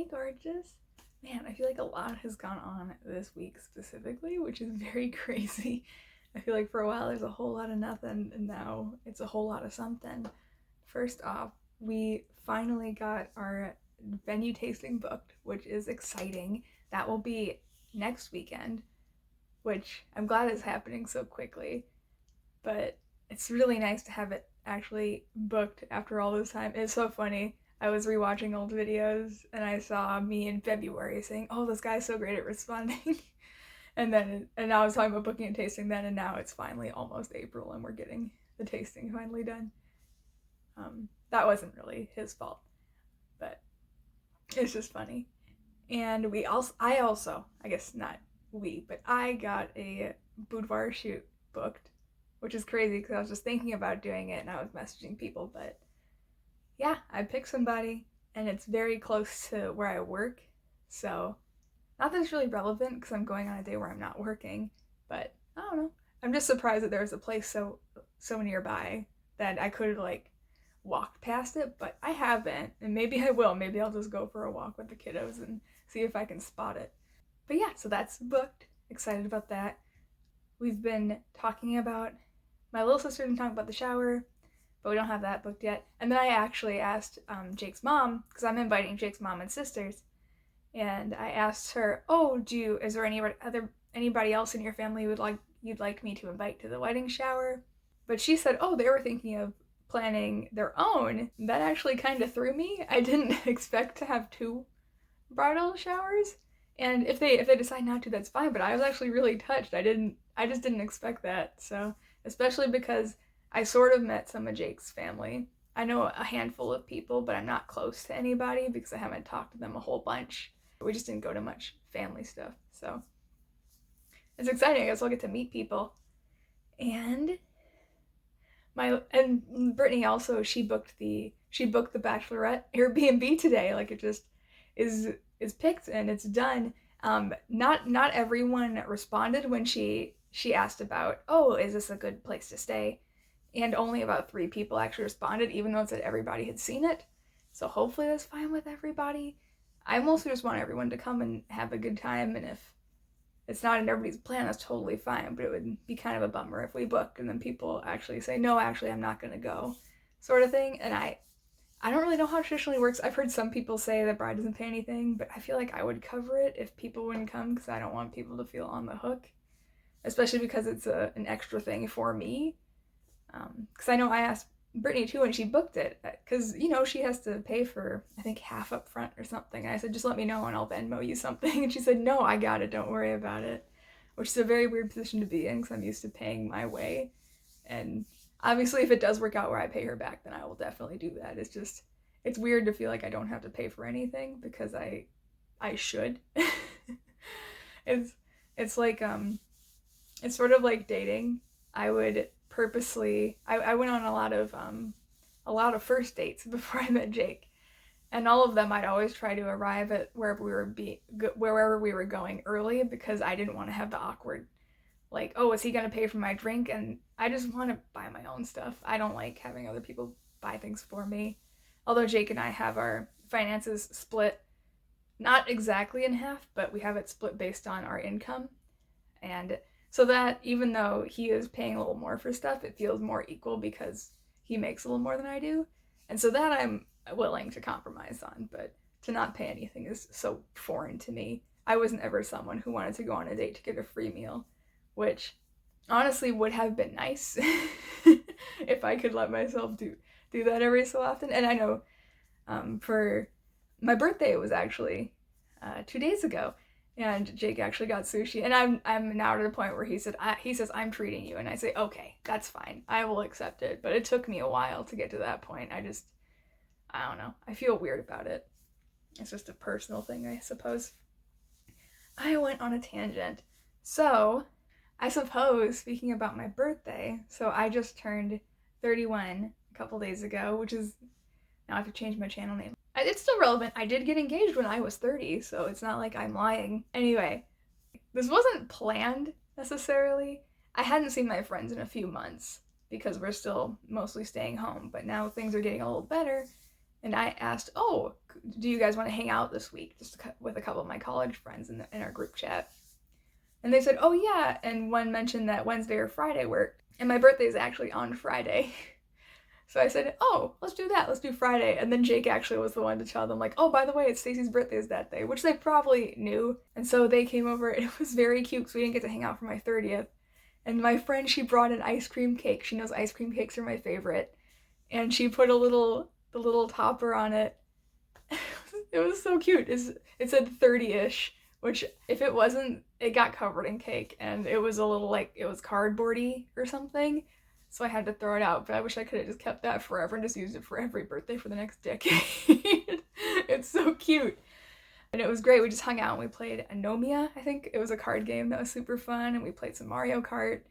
Hey, gorgeous. Man, I feel like a lot has gone on this week specifically, which is very crazy. I feel like for a while there's a whole lot of nothing, and now it's a whole lot of something. First off, we finally got our venue tasting booked, which is exciting. That will be next weekend, which I'm glad is happening so quickly, but it's really nice to have it actually booked after all this time. It's so funny. I was rewatching old videos and I saw me in February saying, "Oh, this guy's so great at responding." And I was talking about booking and tasting then, and now it's finally almost April and we're getting the tasting finally done. That wasn't really his fault, but it's just funny. And I guess not we, but I got a boudoir shoot booked, which is crazy because I was just thinking about doing it and I was messaging people, but yeah, I picked somebody and it's very close to where I work. So, not that it's really relevant because I'm going on a day where I'm not working, but I don't know. I'm just surprised that there's a place so nearby that I could have like walked past it, but I haven't, and maybe I will. Maybe I'll just go for a walk with the kiddos and see if I can spot it. But yeah, so that's booked. Excited about that. We've been talking about my little sister's been talking about the shower, but we don't have that booked yet. And then I actually asked Jake's mom, because I'm inviting Jake's mom and sisters, and I asked her, "Oh, is there anybody else in your family you'd like me to invite to the wedding shower?" But she said, "Oh, they were thinking of planning their own." That actually kind of threw me. I didn't expect to have two bridal showers, and if they decide not to, that's fine. But I was actually really touched. I just didn't expect that. So especially because I sort of met some of Jake's family. I know a handful of people, but I'm not close to anybody because I haven't talked to them a whole bunch. We just didn't go to much family stuff. So it's exciting. I guess I'll get to meet people. And Brittany also she booked the bachelorette Airbnb today. Like it just is picked and it's done. Not everyone responded when she asked about, "Oh, is this a good place to stay?" And only about 3 people actually responded, even though it said everybody had seen it. So hopefully that's fine with everybody. I mostly just want everyone to come and have a good time, and if it's not in everybody's plan, that's totally fine, but it would be kind of a bummer if we book and then people actually say, "No, actually, I'm not going to go," sort of thing. And I don't really know how it traditionally works. I've heard some people say the bride doesn't pay anything, but I feel like I would cover it if people wouldn't come because I don't want people to feel on the hook, especially because it's an extra thing for me. Because I know I asked Brittany too when she booked it, because she has to pay for I think half up front or something. And I said, "Just let me know and I'll Venmo you something." And she said, "No, I got it. Don't worry about it," which is a very weird position to be in because I'm used to paying my way. And obviously, if it does work out where I pay her back, then I will definitely do that. It's weird to feel like I don't have to pay for anything because I should. it's it's like it's sort of like dating. I would purposely I went on a lot of first dates before I met Jake, and all of them I'd always try to arrive at wherever we were going early because I didn't want to have the awkward like, "Oh, is he gonna pay for my drink?" And I just want to buy my own stuff. I don't like having other people buy things for me. Although Jake and I have our finances split, not exactly in half, but we have it split based on our income. And so that even though he is paying a little more for stuff, it feels more equal because he makes a little more than I do. And so that I'm willing to compromise on, but to not pay anything is so foreign to me. I wasn't ever someone who wanted to go on a date to get a free meal, which honestly would have been nice if I could let myself do that every so often. And I know for my birthday, it was actually 2 days ago, and Jake actually got sushi, and I'm now to the point where he says, "I'm treating you," and I say, "Okay, that's fine, I will accept it." But it took me a while to get to that point. I don't know. I feel weird about it. It's just a personal thing, I suppose. I went on a tangent. So, I suppose, speaking about my birthday, so I just turned 31 a couple days ago, which is, now I have to change my channel name. It's still relevant. I did get engaged when I was 30, so it's not like I'm lying. Anyway, this wasn't planned necessarily. I hadn't seen my friends in a few months because we're still mostly staying home, but now things are getting a little better, and I asked, "Oh, do you guys want to hang out this week?" Just with a couple of my college friends in our group chat. And they said, "Oh yeah," and one mentioned that Wednesday or Friday worked, and my birthday is actually on Friday. So I said, "Oh, let's do that. Let's do Friday." And then Jake actually was the one to tell them, like, "Oh, by the way, it's Stacy's birthday is that day," which they probably knew. And so they came over. It was very cute because we didn't get to hang out for my 30th. And my friend, she brought an ice cream cake. She knows ice cream cakes are my favorite. And she put the little topper on it. It was so cute. It said 30-ish, which if it wasn't, it got covered in cake, and it was a little like it was cardboardy or something. So I had to throw it out, but I wish I could have just kept that forever and just used it for every birthday for the next decade. It's so cute. And it was great. We just hung out and we played Anomia, I think. It was a card game that was super fun, and we played some Mario Kart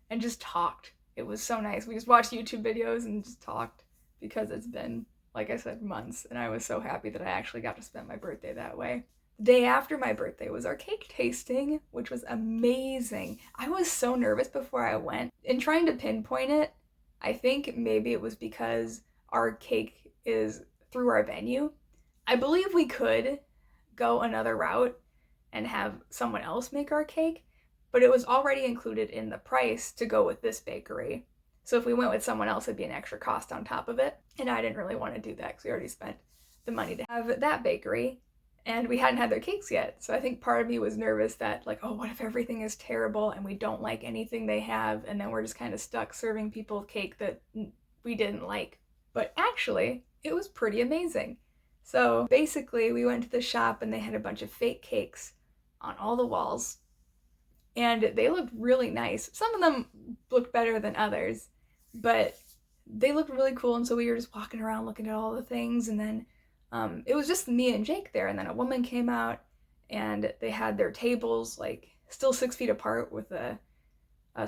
and just talked. It was so nice. We just watched YouTube videos and just talked because it's been, like I said, months, and I was so happy that I actually got to spend my birthday that way. The day after my birthday was our cake tasting, which was amazing. I was so nervous before I went. In trying to pinpoint it, I think maybe it was because our cake is through our venue. I believe we could go another route and have someone else make our cake, but it was already included in the price to go with this bakery. So if we went with someone else, it'd be an extra cost on top of it. And I didn't really want to do that because we already spent the money to have that bakery. And we hadn't had their cakes yet. So I think part of me was nervous that, like, oh, what if everything is terrible and we don't like anything they have, and then we're just kind of stuck serving people cake that we didn't like. But actually, it was pretty amazing. So basically, we went to the shop and they had a bunch of fake cakes on all the walls. And they looked really nice. Some of them looked better than others, but they looked really cool. And so we were just walking around looking at all the things, and then it was just me and Jake there, and then a woman came out, and they had their tables like still 6 feet apart with a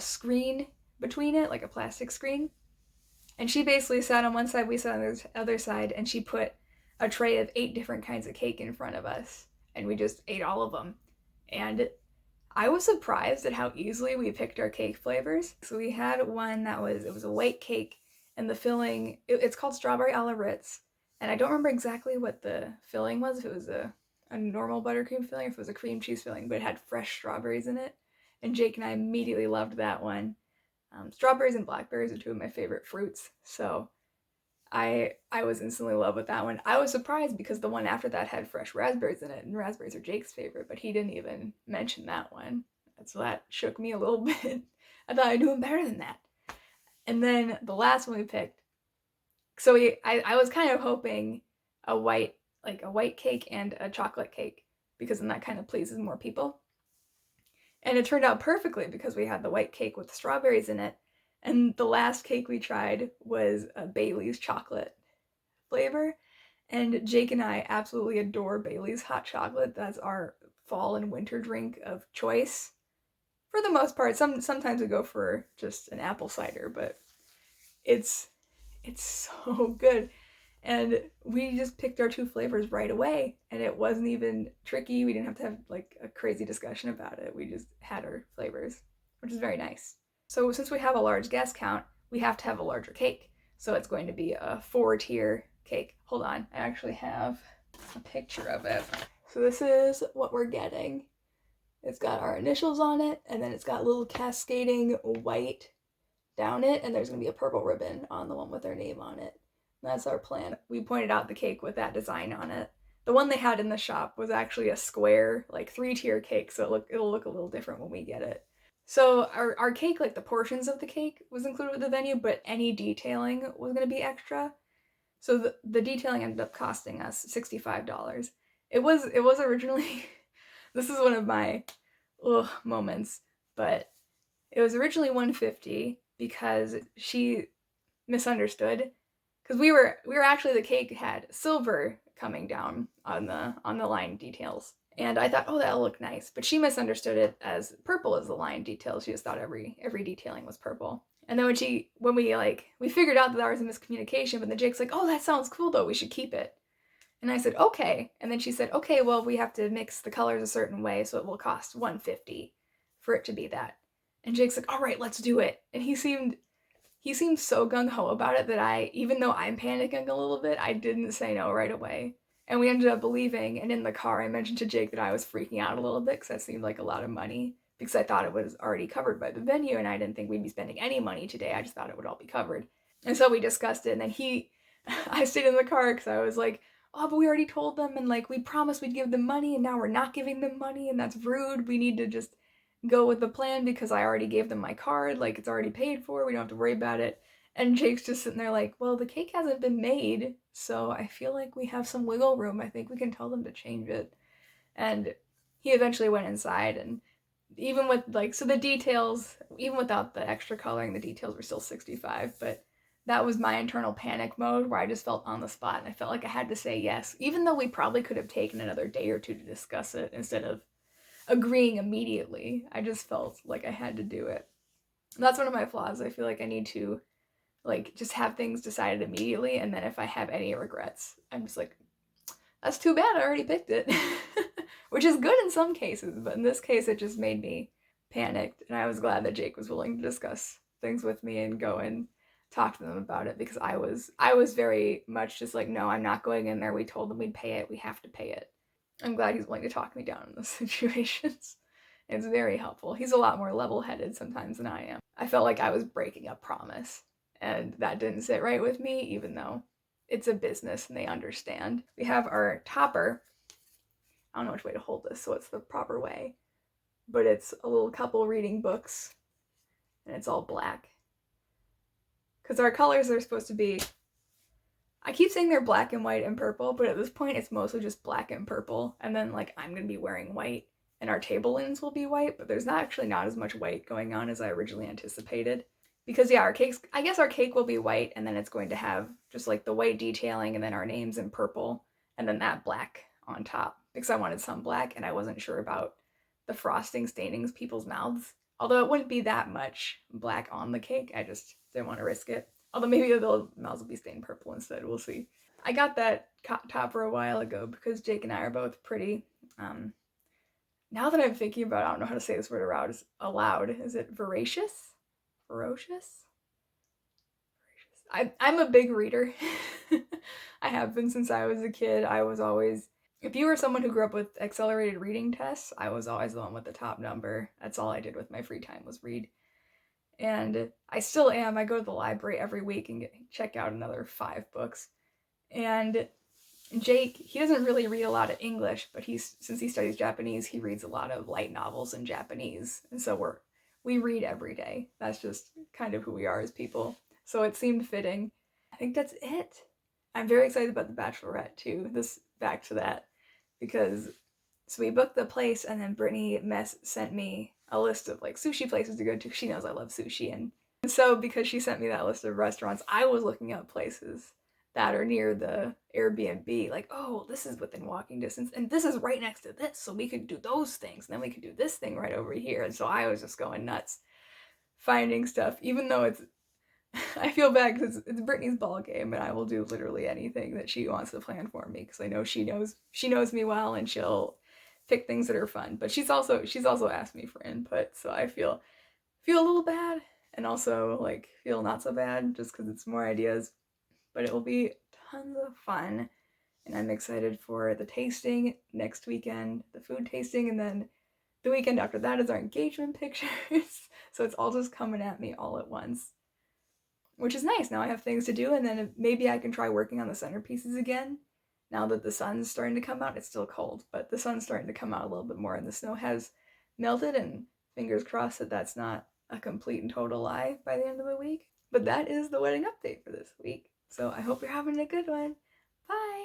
screen between it, like a plastic screen. And she basically sat on one side, we sat on the other side, and she put a tray of 8 different kinds of cake in front of us, and we just ate all of them. And I was surprised at how easily we picked our cake flavors. So we had one that it was a white cake, and the filling, it's called strawberry a la Ritz. And I don't remember exactly what the filling was, if it was a normal buttercream filling, if it was a cream cheese filling, but it had fresh strawberries in it. And Jake and I immediately loved that one. Strawberries and blackberries are 2 of my favorite fruits, so I was instantly in love with that one. I was surprised because the one after that had fresh raspberries in it, and raspberries are Jake's favorite, but he didn't even mention that one. So that shook me a little bit. I thought I knew him better than that. And then the last one we picked, so I was kind of hoping a white cake and a chocolate cake, because then that kind of pleases more people. And it turned out perfectly because we had the white cake with strawberries in it. And the last cake we tried was a Bailey's chocolate flavor. And Jake and I absolutely adore Bailey's hot chocolate. That's our fall and winter drink of choice. For the most part, sometimes we go for just an apple cider, but it's so good. And we just picked our 2 flavors right away, and it wasn't even tricky. We didn't have to have like a crazy discussion about it. We just had our flavors, which is very nice. So since we have a large guest count, we have to have a larger cake. So it's going to be a 4-tier cake. Hold on, I actually have a picture of it. So this is what we're getting. It's got our initials on it, and then it's got little cascading white down it, and there's going to be a purple ribbon on the one with our name on it. And that's our plan. We pointed out the cake with that design on it. The one they had in the shop was actually a square, like 3-tier cake, so it'll look a little different when we get it. So our cake, like the portions of the cake was included with the venue, but any detailing was going to be extra. So the detailing ended up costing us $65. It was originally, this is one of my moments, but it was originally $150 because she misunderstood, because we were actually, the cake had silver coming down on the line details, and I thought, oh, that'll look nice, but she misunderstood it as purple as the line details. She just thought every detailing was purple. And then when we figured out that there was a miscommunication, but then Jake's like, oh, that sounds cool though, we should keep it. And I said, okay. And then she said, okay, well, we have to mix the colors a certain way, so it will cost $150 for it to be that. And Jake's like, all right, let's do it. And he seemed he seemed so gung-ho about it that even though I'm panicking a little bit, I didn't say no right away. And we ended up leaving, and in the car, I mentioned to Jake that I was freaking out a little bit because that seemed like a lot of money because I thought it was already covered by the venue, and I didn't think we'd be spending any money today. I just thought it would all be covered. And so we discussed it, and then I stayed in the car because I was like, oh, but we already told them, and like we promised we'd give them money, and now we're not giving them money, and that's rude. We need to just go with the plan because I already gave them my card, like it's already paid for, we don't have to worry about it. And Jake's just sitting there like, well, the cake hasn't been made, so I feel like we have some wiggle room. I think we can tell them to change it. And he eventually went inside, and even with like, so the details, even without the extra coloring, the details were still 65, but that was my internal panic mode where I just felt on the spot and I felt like I had to say yes, even though we probably could have taken another day or two to discuss it instead of agreeing immediately. I just felt like I had to do it. And that's one of my flaws. I feel like I need to like just have things decided immediately, and then if I have any regrets, I'm just like, that's too bad, I already picked it. Which is good in some cases, but in this case it just made me panicked, and I was glad that Jake was willing to discuss things with me and go and talk to them about it because I was very much just like, no, I'm not going in there. We told them we'd pay it. We have to pay it. I'm glad he's willing to talk me down in those situations. It's very helpful. He's a lot more level-headed sometimes than I am. I felt like I was breaking a promise, and that didn't sit right with me, even though it's a business and they understand. We have our topper. I don't know which way to hold this, so it's the proper way. But it's a little couple reading books, and it's all black. Because our colors are supposed to be, I keep saying they're black and white and purple, but at this point it's mostly just black and purple. And then like I'm gonna be wearing white, and our table linens will be white, but there's actually not as much white going on as I originally anticipated. Because yeah, I guess our cake will be white, and then it's going to have just like the white detailing and then our names in purple, and then that black on top. Because I wanted some black, and I wasn't sure about the frosting staining people's mouths. Although it wouldn't be that much black on the cake, I just didn't want to risk it. Although maybe the mouths will be stained purple instead, we'll see. I got that topper a while ago because Jake and I are both pretty, now that I'm thinking about it, I don't know how to say this word aloud. Is it voracious? Ferocious? I'm a big reader. I have been since I was a kid. I was always, if you were someone who grew up with accelerated reading tests, I was always the one with the top number. That's all I did with my free time was read. And I still am. I go to the library every week and check out another 5 books. And Jake, he doesn't really read a lot of English, but since he studies Japanese, he reads a lot of light novels in Japanese. And so we read every day. That's just kind of who we are as people. So it seemed fitting. I think that's it. I'm very excited about The Bachelorette too. Back to that. Because so we booked the place, and then Brittany Mess sent me a list of like sushi places to go to. She knows I love sushi, and so because she sent me that list of restaurants, I was looking up places that are near the Airbnb, like, oh, this is within walking distance, and this is right next to this, so we could do those things, and then we could do this thing right over here. And so I was just going nuts finding stuff, even though it's, I feel bad because it's Brittany's ball game, and I will do literally anything that she wants to plan for me because I know she knows me well, and she'll pick things that are fun. But she's also asked me for input, so I feel a little bad, and also like feel not so bad just because it's more ideas. But it will be tons of fun, and I'm excited for the tasting next weekend, the food tasting, and then the weekend after that is our engagement pictures. So it's all just coming at me all at once, which is nice. Now I have things to do, and then maybe I can try working on the centerpieces again. Now that the sun's starting to come out, it's still cold, but the sun's starting to come out a little bit more, and the snow has melted, and fingers crossed that that's not a complete and total lie by the end of the week. But that is the wedding update for this week. So I hope you're having a good one. Bye!